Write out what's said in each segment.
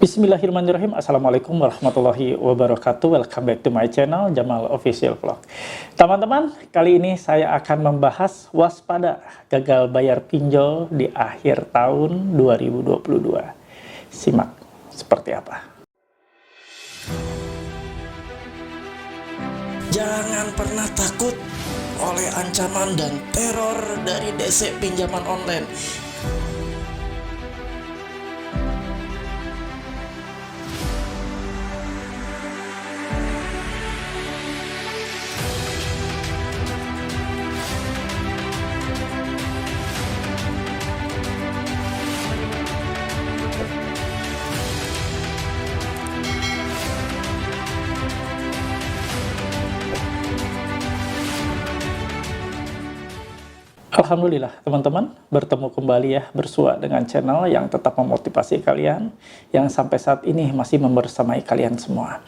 Bismillahirrahmanirrahim. Assalamualaikum warahmatullahi wabarakatuh. Welcome back to my channel, Jamal Official Vlog. Teman-teman, kali ini saya akan membahas waspada gagal bayar pinjol di akhir tahun 2022. Simak seperti apa. Jangan pernah takut oleh ancaman dan teror dari DC pinjaman online. Alhamdulillah teman-teman, bertemu kembali ya bersua dengan channel yang tetap memotivasi kalian, yang sampai saat ini masih membersamai kalian semua.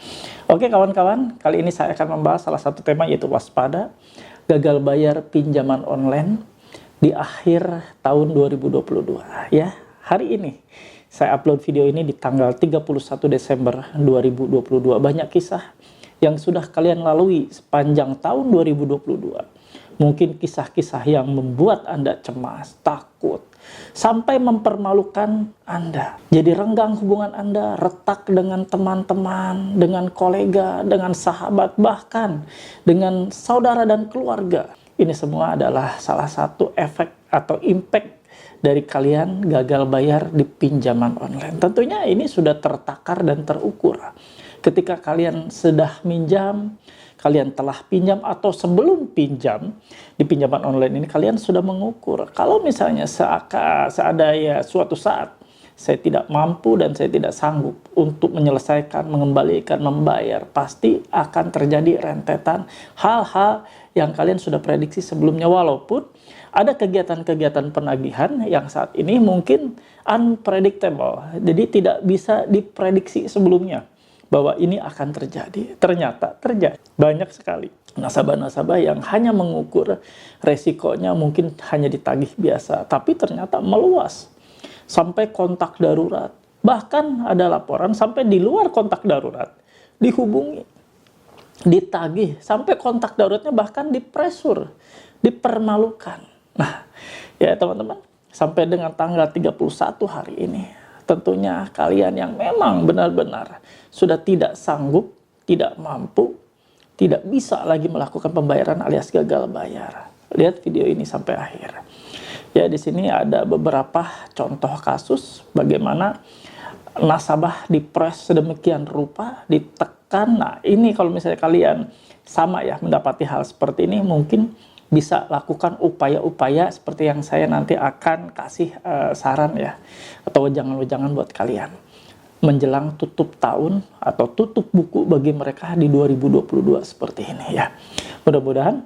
Oke kawan-kawan, kali ini saya akan membahas salah satu tema, yaitu waspada gagal bayar pinjaman online di akhir tahun 2022 ya. Hari ini saya upload video ini di tanggal 31 Desember 2022. Banyak kisah yang sudah kalian lalui sepanjang tahun 2022. Mungkin kisah-kisah yang membuat Anda cemas, takut, sampai mempermalukan Anda. Jadi renggang hubungan Anda, retak dengan teman-teman, dengan kolega, dengan sahabat, bahkan dengan saudara dan keluarga. Ini semua adalah salah satu efek atau impact dari kalian gagal bayar di pinjaman online. Tentunya ini sudah tertakar dan terukur. Ketika kalian sudah minjam, kalian telah pinjam, atau sebelum pinjam di pinjaman online ini, kalian sudah mengukur. Kalau misalnya seandainya suatu saat saya tidak mampu dan saya tidak sanggup untuk menyelesaikan, mengembalikan, membayar, pasti akan terjadi rentetan hal-hal yang kalian sudah prediksi sebelumnya. Walaupun ada kegiatan-kegiatan penagihan yang saat ini mungkin unpredictable, jadi tidak bisa diprediksi sebelumnya bahwa ini akan terjadi. Ternyata terjadi. Banyak sekali nasabah-nasabah yang hanya mengukur resikonya mungkin hanya ditagih biasa, tapi ternyata meluas sampai kontak darurat. Bahkan ada laporan sampai di luar kontak darurat, dihubungi, ditagih, sampai kontak daruratnya bahkan dipresur, dipermalukan. Nah, ya teman-teman, sampai dengan tanggal 31 hari ini, tentunya kalian yang memang benar-benar sudah tidak sanggup, tidak mampu, tidak bisa lagi melakukan pembayaran alias gagal bayar. Lihat video ini sampai akhir. Ya, di sini ada beberapa contoh kasus bagaimana nasabah dipres sedemikian rupa, ditekan. Nah, ini kalau misalnya kalian sama ya mendapati hal seperti ini, mungkin bisa lakukan upaya-upaya seperti yang saya nanti akan kasih saran ya, atau wejangan-wejangan buat kalian menjelang tutup tahun atau tutup buku bagi mereka di 2022 seperti ini ya. Mudah-mudahan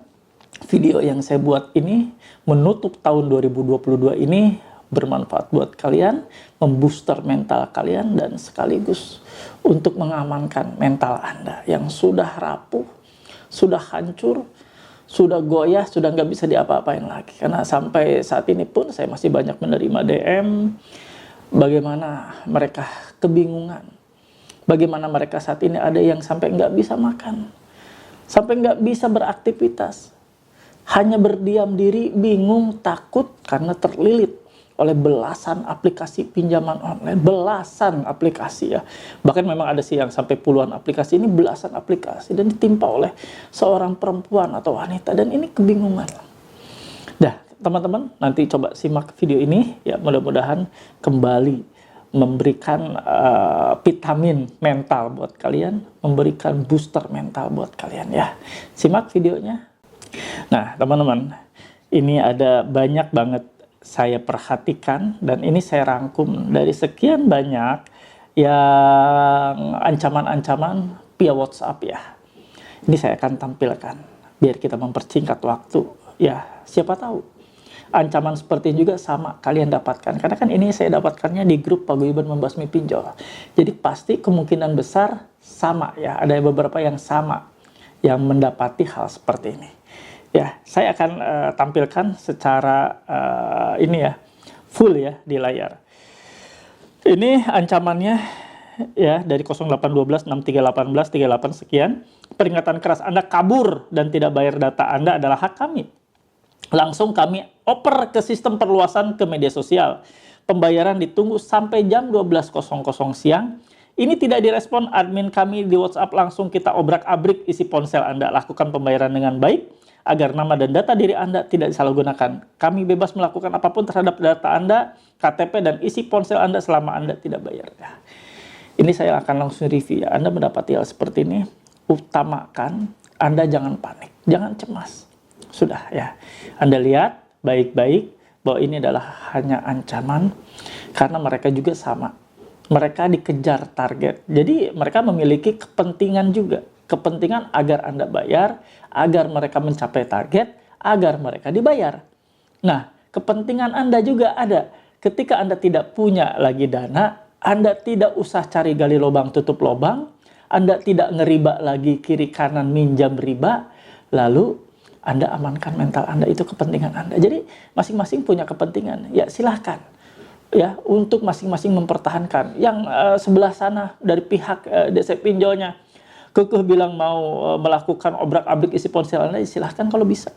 video yang saya buat ini menutup tahun 2022 ini bermanfaat buat kalian, membooster mental kalian, dan sekaligus untuk mengamankan mental Anda yang sudah rapuh, sudah hancur, sudah goyah, sudah nggak bisa diapa-apain lagi. Karena sampai saat ini pun saya masih banyak menerima DM bagaimana mereka kebingungan, bagaimana mereka saat ini ada yang sampai nggak bisa makan, sampai nggak bisa beraktivitas, hanya berdiam diri, bingung, takut karena terlilit oleh belasan aplikasi pinjaman online, belasan aplikasi ya. Bahkan memang ada sih yang sampai puluhan aplikasi, ini belasan aplikasi, dan ditimpa oleh seorang perempuan atau wanita, dan ini kebingungan. Dah, teman-teman, nanti coba simak video ini ya, mudah-mudahan kembali memberikan vitamin mental buat kalian, memberikan booster mental buat kalian ya. Simak videonya. Nah, teman-teman, ini ada banyak banget saya perhatikan, dan ini saya rangkum dari sekian banyak yang ancaman-ancaman via WhatsApp ya. Ini saya akan tampilkan biar kita mempersingkat waktu ya. Siapa tahu ancaman seperti ini juga sama kalian dapatkan, karena kan ini saya dapatkannya di grup Paguyuban Membasmi Pinjol. Jadi pasti kemungkinan besar sama ya, ada beberapa yang sama yang mendapati hal seperti ini. Ya, saya akan tampilkan secara ini ya, full ya di layar. Ini ancamannya ya dari 0812 6318 38 sekian. Peringatan keras Anda kabur dan tidak bayar data Anda adalah hak kami. Langsung kami oper ke sistem perluasan ke media sosial. Pembayaran ditunggu sampai jam 12.00 siang. Ini tidak direspon admin kami di WhatsApp, langsung kita obrak-abrik isi ponsel Anda. Lakukan pembayaran dengan baik agar nama dan data diri Anda tidak disalahgunakan. Kami bebas melakukan apapun terhadap data Anda, KTP, dan isi ponsel Anda selama Anda tidak bayar. Ini saya akan langsung review ya. Anda mendapati hal seperti ini, utamakan Anda jangan panik, jangan cemas. Sudah ya, Anda lihat baik-baik bahwa ini adalah hanya ancaman karena mereka juga sama. Mereka dikejar target. Jadi mereka memiliki kepentingan juga. Kepentingan agar Anda bayar, agar mereka mencapai target, agar mereka dibayar. Nah, kepentingan Anda juga ada. Ketika Anda tidak punya lagi dana, Anda tidak usah cari gali lubang tutup lubang, Anda tidak ngeriba lagi kiri kanan minjam riba, lalu Anda amankan mental Anda, itu kepentingan Anda. Jadi masing-masing punya kepentingan. Ya silahkan. Ya, untuk masing-masing mempertahankan. Yang sebelah sana dari pihak DC pinjolnya kekeh bilang mau melakukan obrak-abrik isi ponsel Anda, silahkan kalau bisa.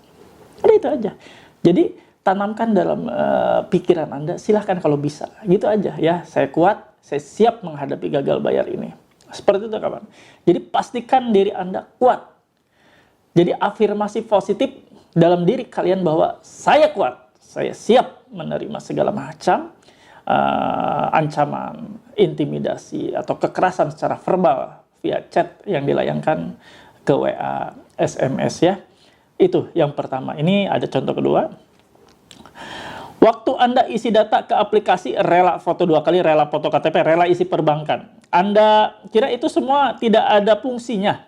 Ada itu aja. Jadi tanamkan dalam pikiran Anda, silahkan kalau bisa. Gitu aja ya. Saya kuat, saya siap menghadapi gagal bayar ini. Seperti itu kawan. Jadi pastikan diri Anda kuat. Jadi afirmasi positif dalam diri kalian bahwa saya kuat, saya siap menerima segala macam ancaman, intimidasi, atau kekerasan secara verbal via chat yang dilayangkan ke WA, SMS ya. Itu yang pertama. Ini ada contoh kedua. Waktu Anda isi data ke aplikasi rela foto 2 kali, rela foto KTP, rela isi perbankan. Anda kira itu semua tidak ada fungsinya.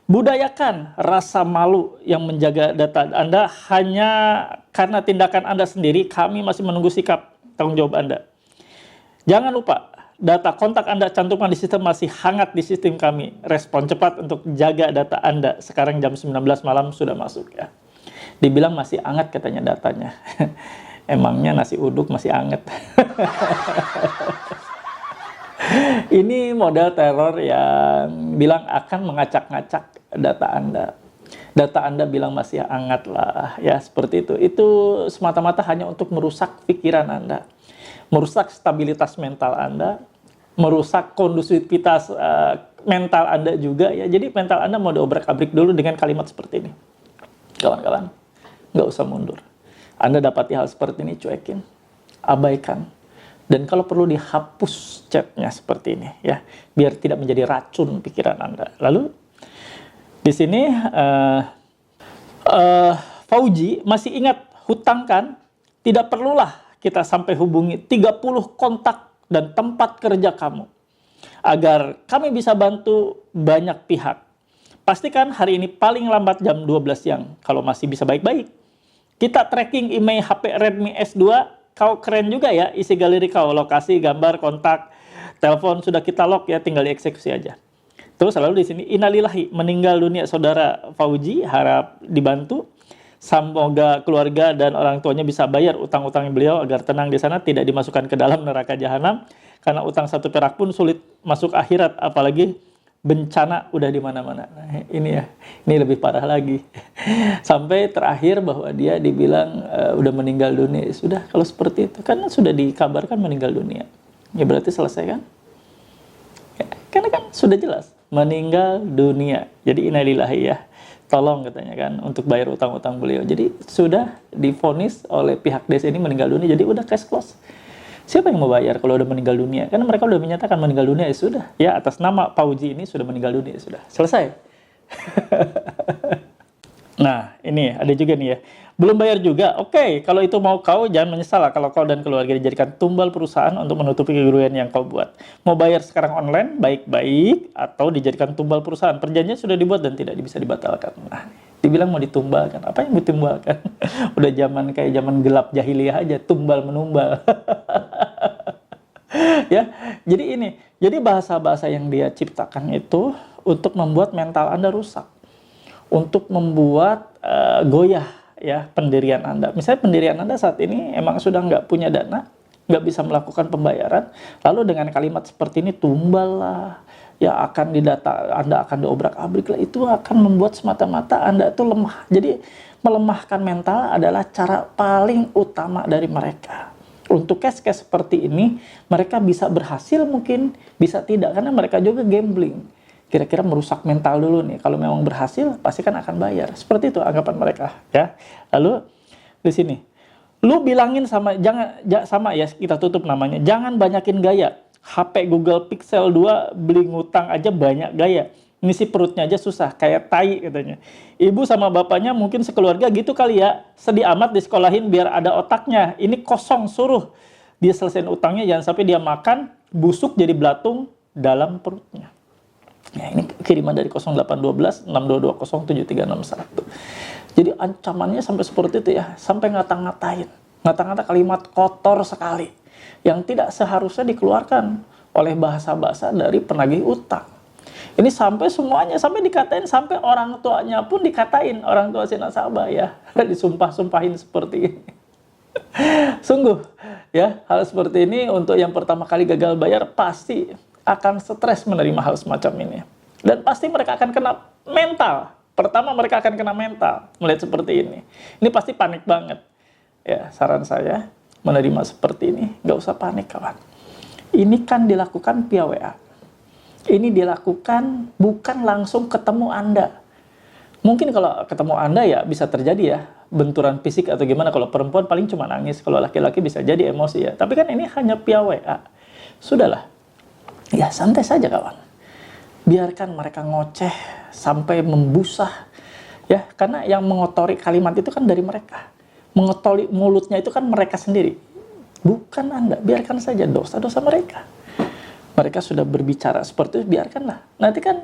Budayakan rasa malu yang menjaga data Anda hanya karena tindakan Anda sendiri. Kami masih menunggu sikap tanggung jawab Anda. Jangan lupa, data kontak Anda cantumkan di sistem masih hangat di sistem kami. Respon cepat untuk jaga data Anda. Sekarang jam 19 malam sudah masuk ya. Dibilang masih hangat katanya datanya. Emangnya nasi uduk masih hangat. Ini model teror yang bilang akan mengacak-ngacak data Anda. Data Anda bilang masih hangat lah, ya seperti itu. Itu semata-mata hanya untuk merusak pikiran Anda, merusak stabilitas mental Anda, merusak kondusivitas mental Anda juga ya. Jadi mental Anda mau diobrak-abrik dulu dengan kalimat seperti ini. Kawan-kawan, nggak usah mundur. Anda dapati hal seperti ini, cuekin, abaikan. Dan kalau perlu dihapus chatnya seperti ini ya, biar tidak menjadi racun pikiran Anda. Lalu di sini Fauji masih ingat hutang kan? Tidak perlulah kita sampai hubungi 30 kontak dan tempat kerja kamu agar kami bisa bantu banyak pihak. Pastikan hari ini paling lambat jam 12 siang kalau masih bisa baik-baik. Kita tracking email HP Redmi S2, kau keren juga ya, isi galeri kau, lokasi, gambar, kontak, telepon sudah kita lock ya, tinggal dieksekusi aja. Terus lalu di sini innalillahi, meninggal dunia saudara Fauji, harap dibantu. Semoga keluarga dan orang tuanya bisa bayar utang-utang beliau agar tenang di sana, tidak dimasukkan ke dalam neraka jahanam. Karena utang 1 perak pun sulit masuk akhirat, apalagi bencana udah di mana-mana. Nah, ini ya, ini lebih parah lagi. Sampai terakhir bahwa dia dibilang udah meninggal dunia. Sudah kalau seperti itu kan sudah dikabarkan meninggal dunia. Ya berarti selesai kan? Ya, karena kan sudah jelas meninggal dunia. Jadi innalillahi ya. Tolong katanya kan untuk bayar utang-utang beliau. Jadi sudah divonis oleh pihak desa ini meninggal dunia. Jadi udah cash close. Siapa yang mau bayar kalau udah meninggal dunia? Karena mereka udah menyatakan meninggal dunia, ya sudah. Ya atas nama Fauji ini sudah meninggal dunia, ya sudah. Selesai. Nah ini ada juga nih ya. Belum bayar juga. Oke, kalau itu mau kau, jangan menyesal kalau kau dan keluarga dijadikan tumbal perusahaan untuk menutupi kerugian yang kau buat. Mau bayar sekarang online, baik-baik, atau dijadikan tumbal perusahaan. Perjanjian sudah dibuat dan tidak bisa dibatalkan. Nah, dibilang mau ditumbalkan. Apa yang ditumbalkan? Udah zaman kayak zaman gelap jahiliyah aja, tumbal menumbal. Ya, jadi ini. Jadi bahasa-bahasa yang dia ciptakan itu untuk membuat mental Anda rusak. Untuk membuat goyah ya pendirian Anda. Misalnya pendirian Anda saat ini emang sudah nggak punya dana, nggak bisa melakukan pembayaran, lalu dengan kalimat seperti ini, tumbal lah, ya akan didata, Anda akan diobrak-abrik lah, itu akan membuat semata-mata Anda itu lemah. Jadi melemahkan mental adalah cara paling utama dari mereka. Untuk case-case seperti ini, mereka bisa berhasil mungkin, bisa tidak, karena mereka juga gambling. Kira-kira merusak mental dulu nih, kalau memang berhasil, pasti kan akan bayar. Seperti itu anggapan mereka, ya. Lalu, di sini, lu bilangin sama ya, kita tutup namanya, jangan banyakin gaya. HP Google Pixel 2 beli ngutang aja banyak gaya. Ngisi perutnya aja susah, kayak tai katanya. Ibu sama bapaknya mungkin sekeluarga gitu kali ya. Sedih amat disekolahin biar ada otaknya. Ini kosong, suruh dia selesaiin utangnya, jangan sampai dia makan, busuk jadi belatung dalam perutnya. Ya, ini kiriman dari 0812 6220 7361. Jadi ancamannya sampai seperti itu ya, sampai ngata-ngatain. Ngata-ngata kalimat kotor sekali yang tidak seharusnya dikeluarkan oleh bahasa-bahasa dari penagih utang. Ini sampai semuanya, sampai dikatain, sampai orang tuanya pun dikatain, orang tua si nasabah ya, disumpah-sumpahin seperti ini. Sungguh ya, hal seperti ini untuk yang pertama kali gagal bayar pasti akan stres menerima hal semacam ini. Dan pasti mereka akan kena mental. Pertama mereka akan kena mental melihat seperti ini. Ini pasti panik banget. Ya, saran saya menerima seperti ini, nggak usah panik kawan. Ini kan dilakukan via WA. Ini dilakukan bukan langsung ketemu Anda. Mungkin kalau ketemu Anda ya bisa terjadi ya, benturan fisik atau gimana. Kalau perempuan paling cuma nangis, kalau laki-laki bisa jadi emosi ya. Tapi kan ini hanya via WA. Sudahlah. Ya santai saja kawan. Biarkan mereka ngoceh sampai membusah. Ya, karena yang mengotori kalimat itu kan dari mereka. Mengotori mulutnya itu kan mereka sendiri. Bukan Anda. Biarkan saja dosa-dosa mereka. Mereka sudah berbicara seperti itu, biarkanlah. Nanti kan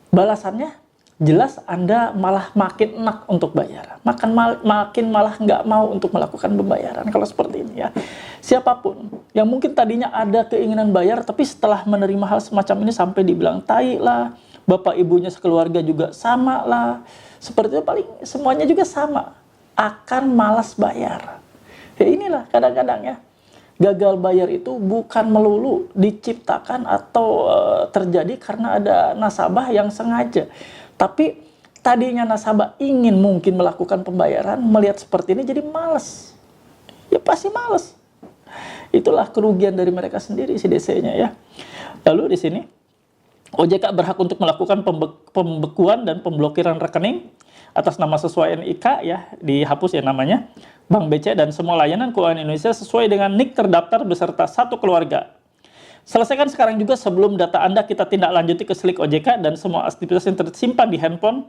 balasannya jelas Anda malah makin enak untuk bayar. Makin malah nggak mau untuk melakukan pembayaran kalau seperti ini ya. Siapapun yang mungkin tadinya ada keinginan bayar, tapi setelah menerima hal semacam ini sampai dibilang tai lah, bapak ibunya sekeluarga juga sama lah, seperti itu paling semuanya juga sama, akan malas bayar. Ya inilah kadang-kadang ya, gagal bayar itu bukan melulu diciptakan atau terjadi karena ada nasabah yang sengaja. Tapi tadinya nasabah ingin mungkin melakukan pembayaran, melihat seperti ini jadi malas. Ya pasti malas. Itulah kerugian dari mereka sendiri si DC-nya ya. Lalu di sini OJK berhak untuk melakukan pembekuan dan pemblokiran rekening atas nama sesuai NIK ya, dihapus ya namanya, Bank BC dan semua layanan keuangan Indonesia sesuai dengan NIK terdaftar beserta satu keluarga. Selesaikan sekarang juga sebelum data Anda kita tindak lanjuti ke Slick OJK dan semua aktivitas yang tersimpan di handphone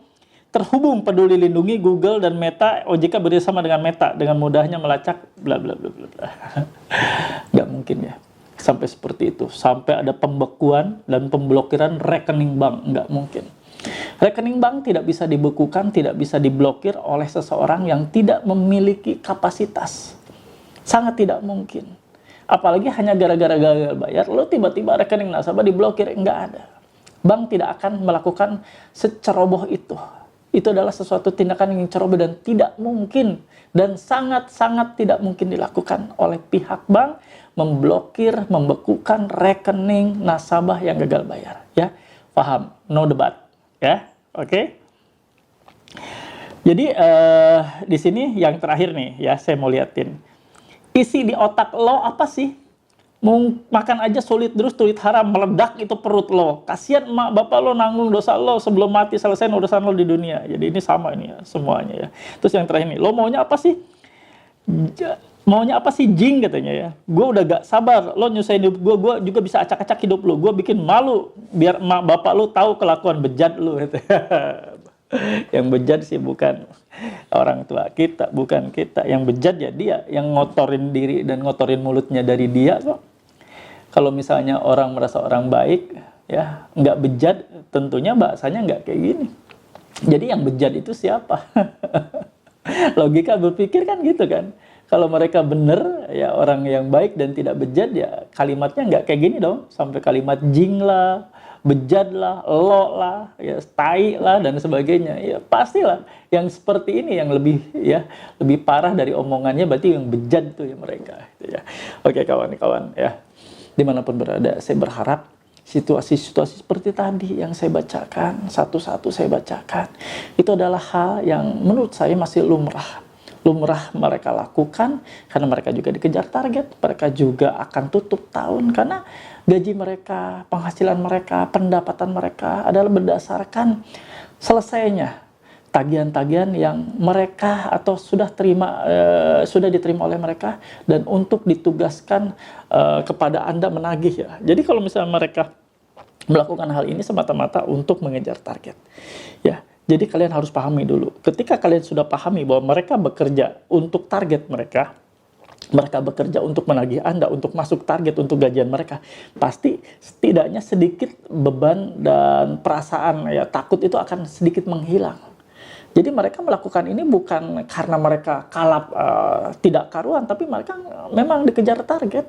terhubung Peduli Lindungi, Google, dan Meta. OJK bekerjasama dengan Meta dengan mudahnya melacak bla bla bla bla. Nggak mungkin ya sampai seperti itu, sampai ada pembekuan dan pemblokiran rekening bank, nggak mungkin. Rekening bank tidak bisa dibekukan, tidak bisa diblokir oleh seseorang yang tidak memiliki kapasitas. Sangat tidak mungkin. Apalagi hanya gara-gara gagal bayar, lalu tiba-tiba rekening nasabah diblokir, nggak ada. Bank tidak akan melakukan seceroboh itu. Itu adalah sesuatu tindakan yang ceroboh dan tidak mungkin dan sangat-sangat tidak mungkin dilakukan oleh pihak bank memblokir, membekukan rekening nasabah yang gagal bayar. Ya, paham? No debat. Ya, oke. Jadi di sini yang terakhir nih ya, saya mau liatin. Isi di otak lo apa sih? Mau makan aja sulit terus, tulit haram, meledak itu perut lo. Kasihan emak bapak lo nanggung dosa lo sebelum mati, selesai urusan lo di dunia. Jadi ini sama ini ya, semuanya ya. Terus yang terakhir nih, lo maunya apa sih? Maunya apa sih jing katanya ya. Gue udah gak sabar, lo nyusahin hidup gue juga bisa acak-acak hidup lo. Gue bikin malu biar emak bapak lo tahu kelakuan bejat lo. Gitu. Yang bejat sih bukan orang tua kita, bukan kita. Yang bejat ya dia, yang ngotorin diri dan ngotorin mulutnya dari dia kok. Kalau misalnya orang merasa orang baik, ya nggak bejat, tentunya bahasanya nggak kayak gini. Jadi yang bejat itu siapa? Logika berpikir kan gitu kan. Kalau mereka benar, ya orang yang baik dan tidak bejat, ya kalimatnya nggak kayak gini dong. Sampai kalimat jing lah, bejat lah, lo lah, ya, tai lah dan sebagainya. Ya pastilah yang seperti ini yang lebih parah dari omongannya, berarti yang bejat itu ya mereka. Gitu ya. Oke kawan-kawan ya, dimanapun berada, saya berharap situasi-situasi seperti tadi yang saya bacakan, satu-satu saya bacakan, itu adalah hal yang menurut saya masih lumrah mereka lakukan, karena mereka juga dikejar target, mereka juga akan tutup tahun karena gaji mereka, penghasilan mereka, pendapatan mereka adalah berdasarkan selesainya tagihan-tagihan yang mereka atau sudah diterima oleh mereka dan untuk ditugaskan kepada Anda menagih ya. Jadi kalau misalnya mereka melakukan hal ini semata-mata untuk mengejar target ya. Jadi kalian harus pahami dulu, ketika kalian sudah pahami bahwa mereka bekerja untuk target mereka bekerja untuk menagih Anda, untuk masuk target, untuk gajian mereka, pasti setidaknya sedikit beban dan perasaan ya takut itu akan sedikit menghilang. Jadi mereka melakukan ini bukan karena mereka kalap tidak karuan, tapi mereka memang dikejar target.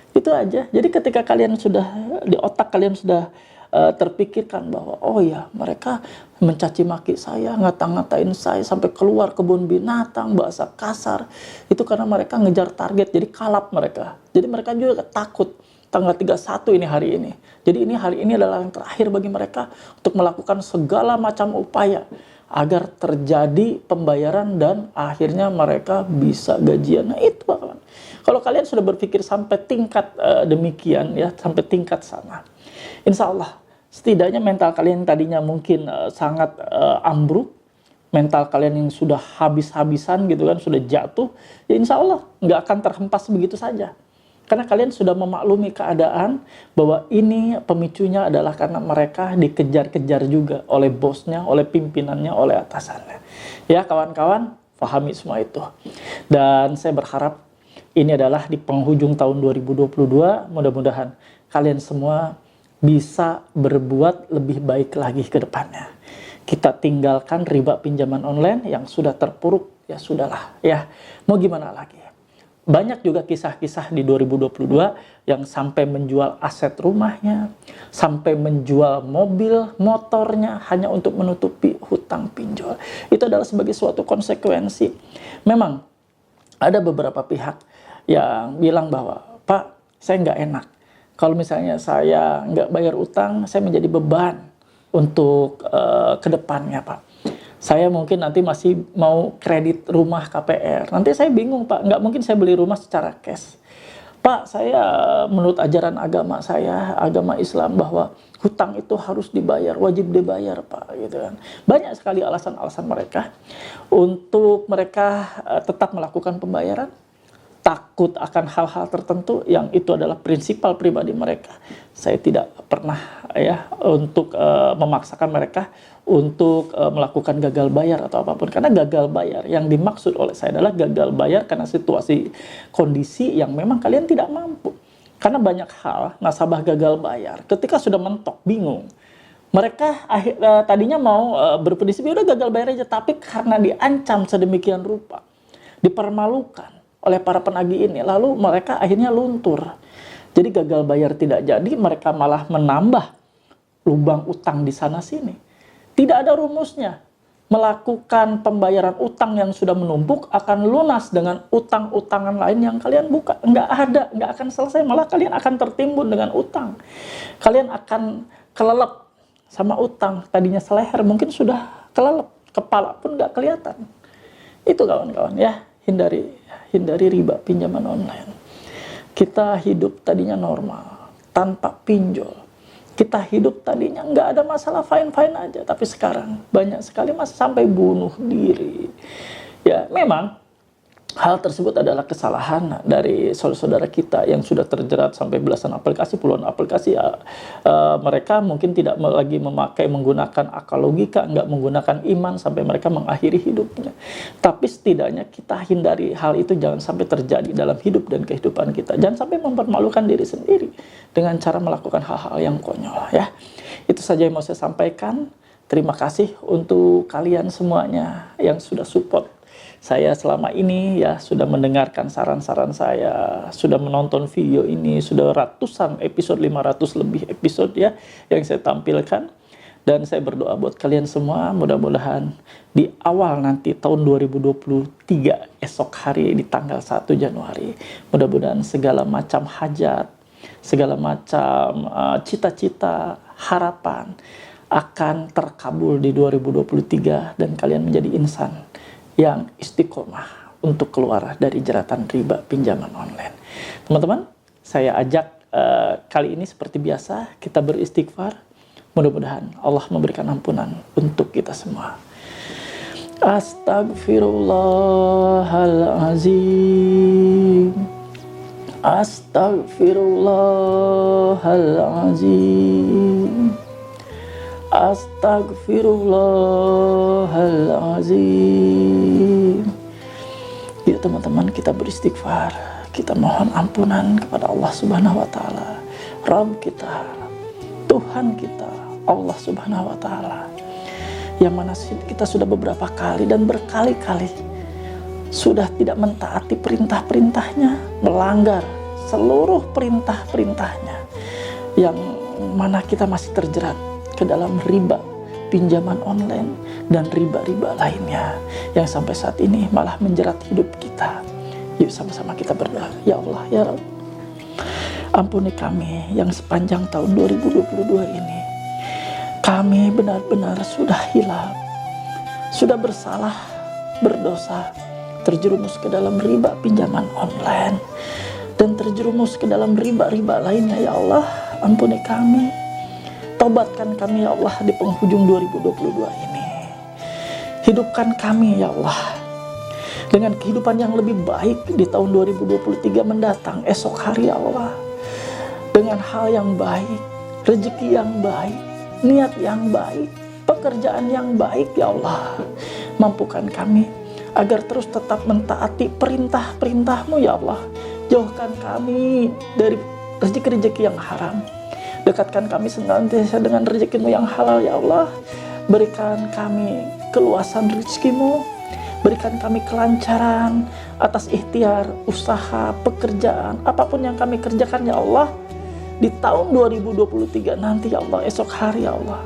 Itu aja. Jadi ketika kalian sudah, di otak kalian sudah terpikirkan bahwa oh ya mereka mencaci maki saya, ngata-ngatain saya sampai keluar kebun binatang, bahasa kasar, itu karena mereka ngejar target, jadi kalap mereka. Jadi mereka juga takut tanggal 31 ini hari ini. Jadi hari ini adalah yang terakhir bagi mereka untuk melakukan segala macam upaya agar terjadi pembayaran dan akhirnya mereka bisa gajian. Nah itu kawan. Kalau kalian sudah berpikir sampai tingkat demikian ya, sampai tingkat sana, insya Allah setidaknya mental kalian tadinya mungkin sangat ambruk, mental kalian yang sudah habis-habisan gitu kan, sudah jatuh, ya insya Allah nggak akan terhempas begitu saja. Karena kalian sudah memaklumi keadaan bahwa ini pemicunya adalah karena mereka dikejar-kejar juga oleh bosnya, oleh pimpinannya, oleh atasannya. Ya kawan-kawan, pahami semua itu. Dan saya berharap ini adalah di penghujung tahun 2022, mudah-mudahan kalian semua bisa berbuat lebih baik lagi ke depannya. Kita tinggalkan riba pinjaman online yang sudah terpuruk, ya sudahlah ya. Mau gimana lagi? Banyak juga kisah-kisah di 2022 yang sampai menjual aset rumahnya, sampai menjual mobil, motornya hanya untuk menutupi hutang pinjol. Itu adalah sebagai suatu konsekuensi. Memang ada beberapa pihak yang bilang bahwa, Pak, saya nggak enak. Kalau misalnya saya nggak bayar utang, saya menjadi beban untuk ke depannya, Pak. Saya mungkin nanti masih mau kredit rumah KPR. Nanti saya bingung, Pak. Nggak mungkin saya beli rumah secara cash. Pak, saya menurut ajaran agama saya, agama Islam, bahwa hutang itu harus dibayar, wajib dibayar, Pak. Gitu kan. Banyak sekali alasan-alasan mereka untuk mereka tetap melakukan pembayaran. Takut akan hal-hal tertentu yang itu adalah prinsipal pribadi mereka. Saya tidak pernah ya untuk memaksakan mereka untuk melakukan gagal bayar atau apapun, karena gagal bayar yang dimaksud oleh saya adalah gagal bayar karena situasi kondisi yang memang kalian tidak mampu. Karena banyak hal nasabah gagal bayar ketika sudah mentok, bingung. Mereka tadinya mau berprinsip udah gagal bayar aja, tapi karena diancam sedemikian rupa, dipermalukan oleh para penagih ini, lalu mereka akhirnya luntur. Jadi gagal bayar tidak jadi, mereka malah menambah lubang utang di sana sini. Tidak ada rumusnya. Melakukan pembayaran utang yang sudah menumpuk akan lunas dengan utang-utangan lain yang kalian buka. Nggak ada, nggak akan selesai. Malah kalian akan tertimbun dengan utang. Kalian akan kelelep sama utang. Tadinya seleher mungkin sudah kelelep. Kepala pun nggak kelihatan. Itu kawan-kawan ya. Hindari riba pinjaman online. Kita hidup tadinya normal, tanpa pinjol. Kita hidup tadinya nggak ada masalah, fine-fine aja. Tapi sekarang banyak sekali sampai bunuh diri. Ya memang hal tersebut adalah kesalahan dari saudara-saudara kita yang sudah terjerat sampai belasan aplikasi, puluhan aplikasi. Mereka mungkin tidak lagi menggunakan akal logika, nggak menggunakan iman sampai mereka mengakhiri hidupnya. Tapi setidaknya kita hindari hal itu jangan sampai terjadi dalam hidup dan kehidupan kita. Jangan sampai mempermalukan diri sendiri dengan cara melakukan hal-hal yang konyol ya. Itu saja yang mau saya sampaikan. Terima kasih untuk kalian semuanya yang sudah support Saya selama ini ya sudah mendengarkan saran-saran saya, sudah menonton video ini, sudah ratusan episode, 500 lebih episode ya yang saya tampilkan. Dan saya berdoa buat kalian semua, mudah-mudahan di awal nanti tahun 2023 esok hari di tanggal 1 Januari, mudah-mudahan segala macam hajat, segala macam cita-cita, harapan akan terkabul di 2023 dan kalian menjadi insan yang istiqomah untuk keluar dari jeratan riba pinjaman online. Teman-teman, saya ajak kali ini seperti biasa kita beristighfar. Mudah-mudahan Allah memberikan ampunan untuk kita semua. Astagfirullahalazim. Astagfirullahalazim. Astagfirullahalazim. Yuk teman-teman, kita beristighfar. Kita mohon ampunan kepada Allah Subhanahu wa taala. Rabb kita, Tuhan kita, Allah Subhanahu wa taala. Yang mana kita sudah beberapa kali dan berkali-kali sudah tidak mentaati perintah-perintahnya, melanggar seluruh perintah-perintahnya, yang mana kita masih terjerat ke dalam riba pinjaman online dan riba-riba lainnya yang sampai saat ini malah menjerat hidup kita. Yuk sama-sama kita berdoa. Ya Allah, ya Rabb, ampuni kami yang sepanjang tahun 2022 ini kami benar-benar sudah hilaf, sudah bersalah, berdosa, terjerumus ke dalam riba pinjaman online dan terjerumus ke dalam riba-riba lainnya. Ya Allah, ampuni kami, taubatkan kami ya Allah di penghujung 2022 ini. Hidupkan kami ya Allah dengan kehidupan yang lebih baik di tahun 2023 mendatang, esok hari ya Allah, dengan hal yang baik, rezeki yang baik, niat yang baik, pekerjaan yang baik ya Allah. Mampukan kami agar terus tetap mentaati perintah-perintah-Mu ya Allah. Jauhkan kami dari rezeki-rezeki yang haram. Dekatkan kami senantiasa dengan rezeki-Mu yang halal ya Allah. Berikan kami keluasan rezeki-Mu. Berikan kami kelancaran atas ikhtiar, usaha, pekerjaan, apapun yang kami kerjakan ya Allah. Di tahun 2023 nanti ya Allah, esok hari ya Allah,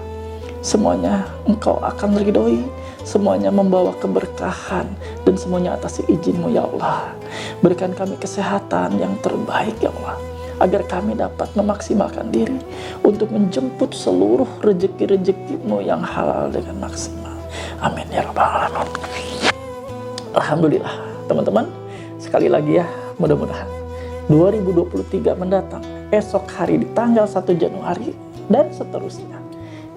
semuanya Engkau akan ridhoi, semuanya membawa keberkahan dan semuanya atas izin-Mu ya Allah. Berikan kami kesehatan yang terbaik ya Allah, agar kami dapat memaksimalkan diri untuk menjemput seluruh rezeki-rezeki-Mu yang halal dengan maksimal. Amin ya rabbal alamin. Alhamdulillah teman-teman, sekali lagi ya, mudah-mudahan 2023 mendatang, esok hari di tanggal 1 Januari dan seterusnya,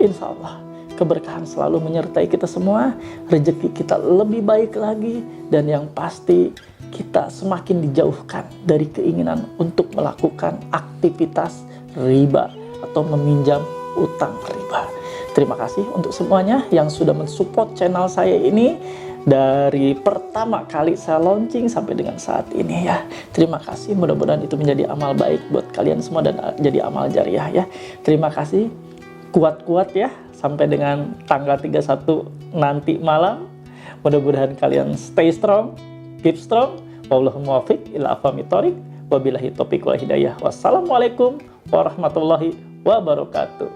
insya Allah keberkahan selalu menyertai kita semua, rezeki kita lebih baik lagi, dan yang pasti kita semakin dijauhkan dari keinginan untuk melakukan aktivitas riba atau meminjam utang riba. Terima kasih untuk semuanya yang sudah mensupport channel saya ini dari pertama kali saya launching sampai dengan saat ini ya. Terima kasih, mudah-mudahan itu menjadi amal baik buat kalian semua dan jadi amal jariah ya. Terima kasih, kuat-kuat ya sampai dengan tanggal 31 nanti malam. Mudah-mudahan kalian stay strong, keep strong. Wallahu muwaffiq ila aqwamit thoriq. Wabillahi taufiq wal hidayah. Wassalamualaikum warahmatullahi wabarakatuh.